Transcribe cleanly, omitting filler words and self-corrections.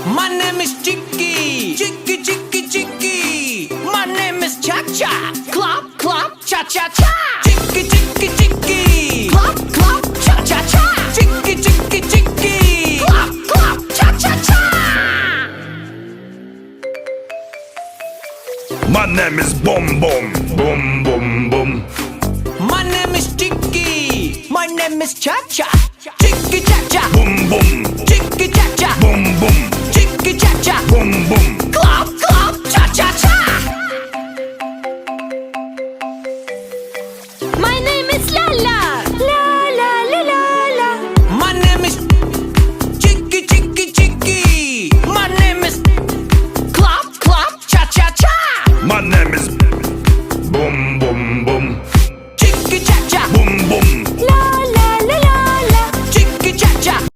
My name is Chicky. Chicky, Chicky, Chicky. My name is Cha Cha. Clap, clap, cha cha cha. Chicky, Chicky, Chicky. Clap, clap, cha cha cha. Chicky, Chicky, Chicky. Clap, clap, cha cha cha. My name is Boom Boom. Boom Boom Boom. My name is Chicky. My name is Cha Cha. Chicky, Cha Cha. Boom Boom